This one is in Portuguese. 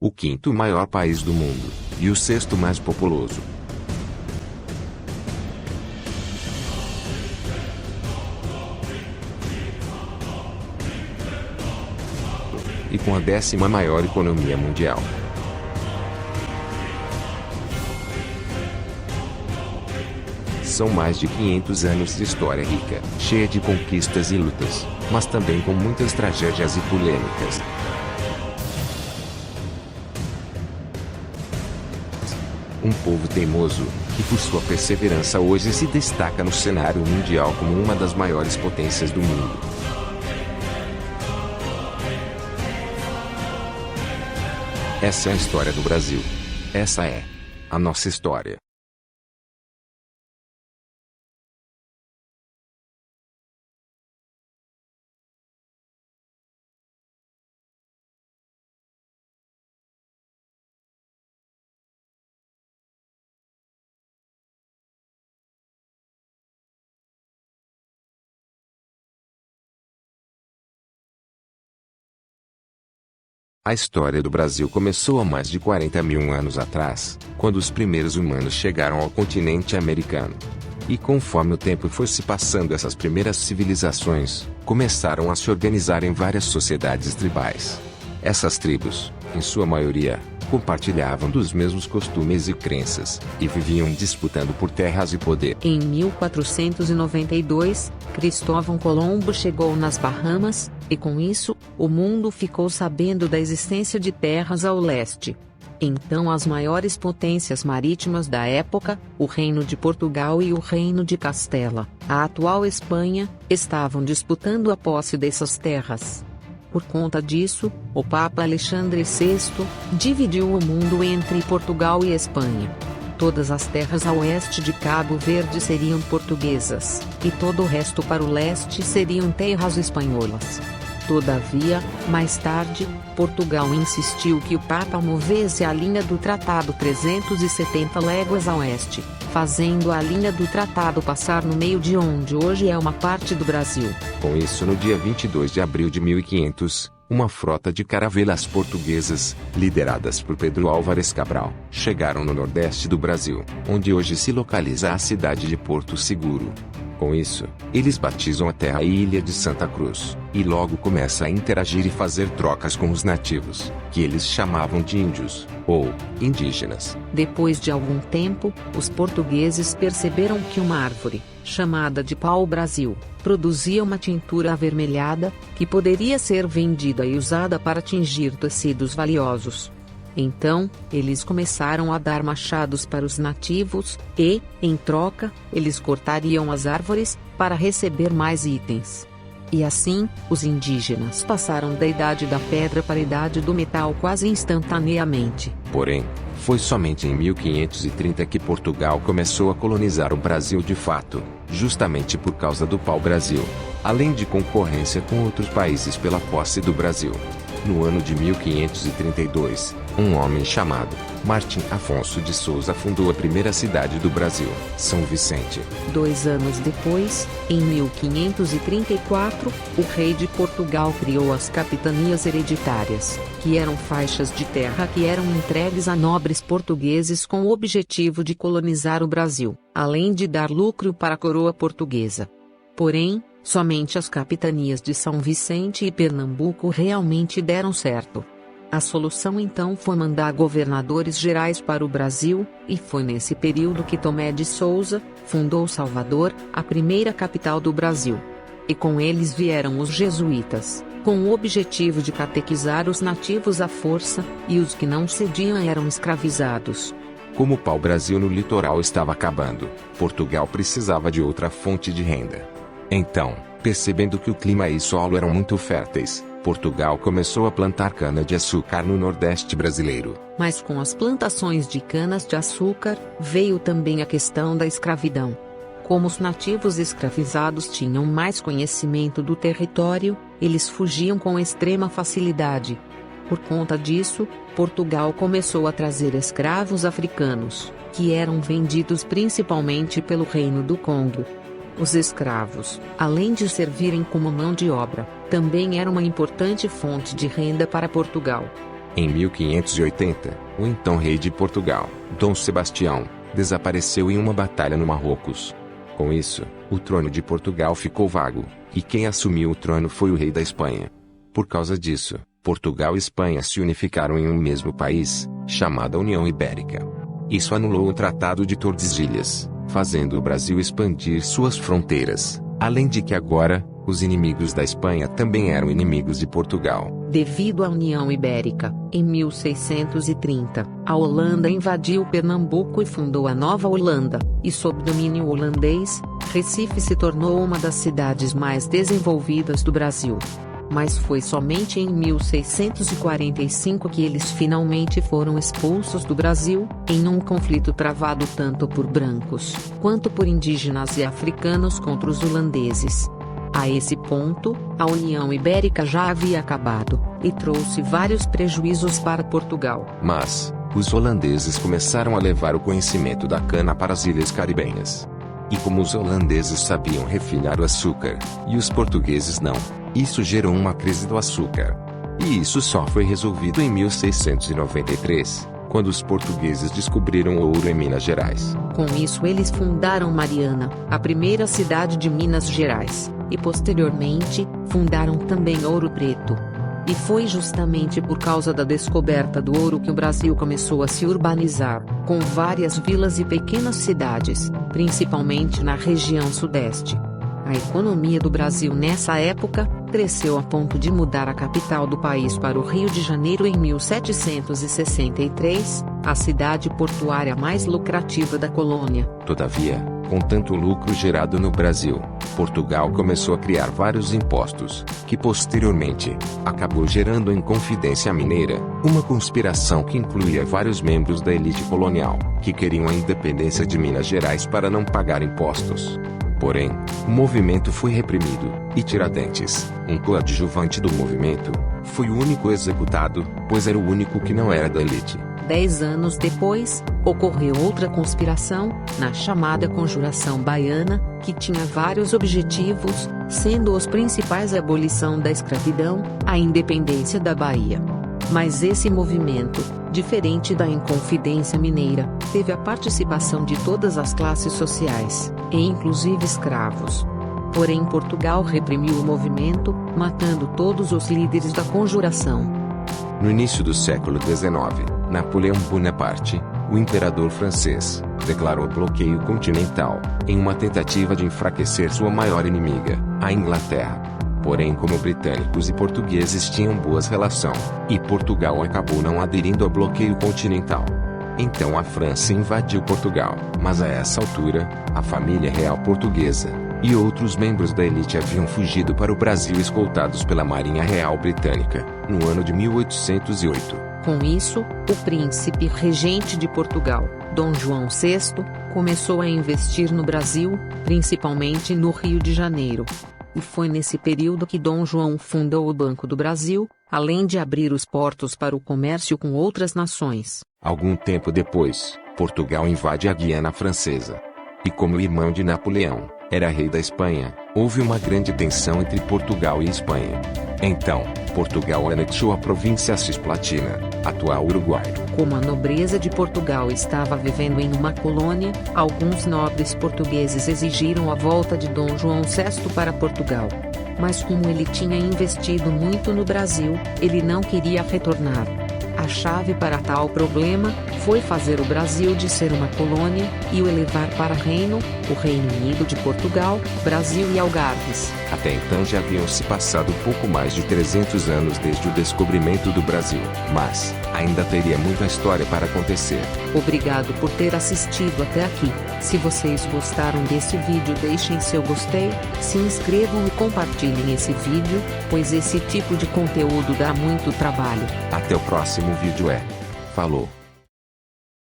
o quinto maior país do mundo, e o sexto mais populoso. E com a 10ª maior economia mundial. São mais de 500 anos de história rica, cheia de conquistas e lutas, mas também com muitas tragédias e polêmicas. Um povo teimoso, que por sua perseverança hoje se destaca no cenário mundial como uma das maiores potências do mundo. Essa é a história do Brasil. Essa é a nossa história. A história do Brasil começou há mais de 40.000 anos atrás, quando os primeiros humanos chegaram ao continente americano. E conforme o tempo foi se passando, essas primeiras civilizações começaram a se organizar em várias sociedades tribais. Essas tribos, em sua maioria, compartilhavam dos mesmos costumes e crenças, e viviam disputando por terras e poder. Em 1492, Cristóvão Colombo chegou nas Bahamas, e com isso, o mundo ficou sabendo da existência de terras ao leste. Então as maiores potências marítimas da época, o Reino de Portugal e o Reino de Castela, a atual Espanha, estavam disputando a posse dessas terras. Por conta disso, o Papa Alexandre VI dividiu o mundo entre Portugal e Espanha. Todas as terras a oeste de Cabo Verde seriam portuguesas, e todo o resto para o leste seriam terras espanholas. Todavia, mais tarde, Portugal insistiu que o Papa movesse a linha do tratado 370 léguas a oeste, fazendo a linha do tratado passar no meio de onde hoje é uma parte do Brasil. Com isso, no dia 22 de abril de 1500, uma frota de caravelas portuguesas, lideradas por Pedro Álvares Cabral, chegaram no nordeste do Brasil, onde hoje se localiza a cidade de Porto Seguro. Com isso, eles batizam a terra e ilha de Santa Cruz, e logo começa a interagir e fazer trocas com os nativos, que eles chamavam de índios, ou indígenas. Depois de algum tempo, os portugueses perceberam que uma árvore, chamada de pau-brasil, produzia uma tintura avermelhada, que poderia ser vendida e usada para tingir tecidos valiosos. Então, eles começaram a dar machados para os nativos, e, em troca, eles cortariam as árvores, para receber mais itens. E assim, os indígenas passaram da idade da pedra para a idade do metal quase instantaneamente. Porém, foi somente em 1530 que Portugal começou a colonizar o Brasil de fato, justamente por causa do pau-brasil, além de concorrência com outros países pela posse do Brasil. No ano de 1532, um homem chamado Martim Afonso de Souza fundou a primeira cidade do Brasil, São Vicente. 2 anos depois, em 1534, o rei de Portugal criou as capitanias hereditárias, que eram faixas de terra que eram entregues a nobres portugueses com o objetivo de colonizar o Brasil, além de dar lucro para a coroa portuguesa. Porém, somente as capitanias de São Vicente e Pernambuco realmente deram certo. A solução então foi mandar governadores gerais para o Brasil, e foi nesse período que Tomé de Souza fundou Salvador, a primeira capital do Brasil. E com eles vieram os jesuítas, com o objetivo de catequizar os nativos à força, e os que não cediam eram escravizados. Como o pau-brasil no litoral estava acabando, Portugal precisava de outra fonte de renda. Então, percebendo que o clima e solo eram muito férteis, Portugal começou a plantar cana-de-açúcar no Nordeste brasileiro. Mas com as plantações de canas-de-açúcar, veio também a questão da escravidão. Como os nativos escravizados tinham mais conhecimento do território, eles fugiam com extrema facilidade. Por conta disso, Portugal começou a trazer escravos africanos, que eram vendidos principalmente pelo Reino do Congo. Os escravos, além de servirem como mão de obra, também eram uma importante fonte de renda para Portugal. Em 1580, o então rei de Portugal, Dom Sebastião, desapareceu em uma batalha no Marrocos. Com isso, o trono de Portugal ficou vago, e quem assumiu o trono foi o rei da Espanha. Por causa disso, Portugal e Espanha se unificaram em um mesmo país, chamado União Ibérica. Isso anulou o Tratado de Tordesilhas, fazendo o Brasil expandir suas fronteiras, além de que agora, os inimigos da Espanha também eram inimigos de Portugal. Devido à União Ibérica, em 1630, a Holanda invadiu Pernambuco e fundou a Nova Holanda, e sob domínio holandês, Recife se tornou uma das cidades mais desenvolvidas do Brasil. Mas foi somente em 1645 que eles finalmente foram expulsos do Brasil, em um conflito travado tanto por brancos, quanto por indígenas e africanos contra os holandeses. A esse ponto, a União Ibérica já havia acabado, e trouxe vários prejuízos para Portugal. Mas, os holandeses começaram a levar o conhecimento da cana para as ilhas caribenhas. E como os holandeses sabiam refinar o açúcar, e os portugueses não, isso gerou uma crise do açúcar. E isso só foi resolvido em 1693, quando os portugueses descobriram ouro em Minas Gerais. Com isso eles fundaram Mariana, a primeira cidade de Minas Gerais, e posteriormente, fundaram também Ouro Preto. E foi justamente por causa da descoberta do ouro que o Brasil começou a se urbanizar, com várias vilas e pequenas cidades, principalmente na região sudeste. A economia do Brasil nessa época, cresceu a ponto de mudar a capital do país para o Rio de Janeiro em 1763, a cidade portuária mais lucrativa da colônia. Todavia, com tanto lucro gerado no Brasil, Portugal começou a criar vários impostos, que posteriormente, acabou gerando em Confidência Mineira, uma conspiração que incluía vários membros da elite colonial, que queriam a independência de Minas Gerais para não pagar impostos. Porém, o movimento foi reprimido, e Tiradentes, um coadjuvante do movimento, foi o único executado, pois era o único que não era da elite. 10 anos depois, ocorreu outra conspiração, na chamada Conjuração Baiana, que tinha vários objetivos, sendo os principais a abolição da escravidão, a independência da Bahia. Mas esse movimento, diferente da Inconfidência Mineira, teve a participação de todas as classes sociais, e inclusive escravos. Porém Portugal reprimiu o movimento, matando todos os líderes da conjuração. No início do século XIX, Napoleão Bonaparte, o imperador francês, declarou bloqueio continental, em uma tentativa de enfraquecer sua maior inimiga, a Inglaterra. Porém, como britânicos e portugueses tinham boas relações, e Portugal acabou não aderindo ao bloqueio continental. Então a França invadiu Portugal, mas a essa altura, a família real portuguesa e outros membros da elite haviam fugido para o Brasil escoltados pela Marinha Real Britânica, no ano de 1808. Com isso, o príncipe regente de Portugal, Dom João VI, começou a investir no Brasil, principalmente no Rio de Janeiro. E foi nesse período que Dom João fundou o Banco do Brasil, além de abrir os portos para o comércio com outras nações. Algum tempo depois, Portugal invade a Guiana Francesa. E como o irmão de Napoleão era rei da Espanha, houve uma grande tensão entre Portugal e Espanha. Então, Portugal anexou a província Cisplatina, atual Uruguai. Como a nobreza de Portugal estava vivendo em uma colônia, alguns nobres portugueses exigiram a volta de Dom João VI para Portugal. Mas como ele tinha investido muito no Brasil, ele não queria retornar. A chave para tal problema foi fazer o Brasil de ser uma colônia e o elevar para reino, o Reino Unido de Portugal, Brasil e Algarves. Até então já haviam se passado pouco mais de 300 anos desde o descobrimento do Brasil, mas ainda teria muita história para acontecer. Obrigado por ter assistido até aqui. Se vocês gostaram desse vídeo, deixem seu gostei, se inscrevam e compartilhem esse vídeo, pois esse tipo de conteúdo dá muito trabalho. Até o próximo vídeo. Falou!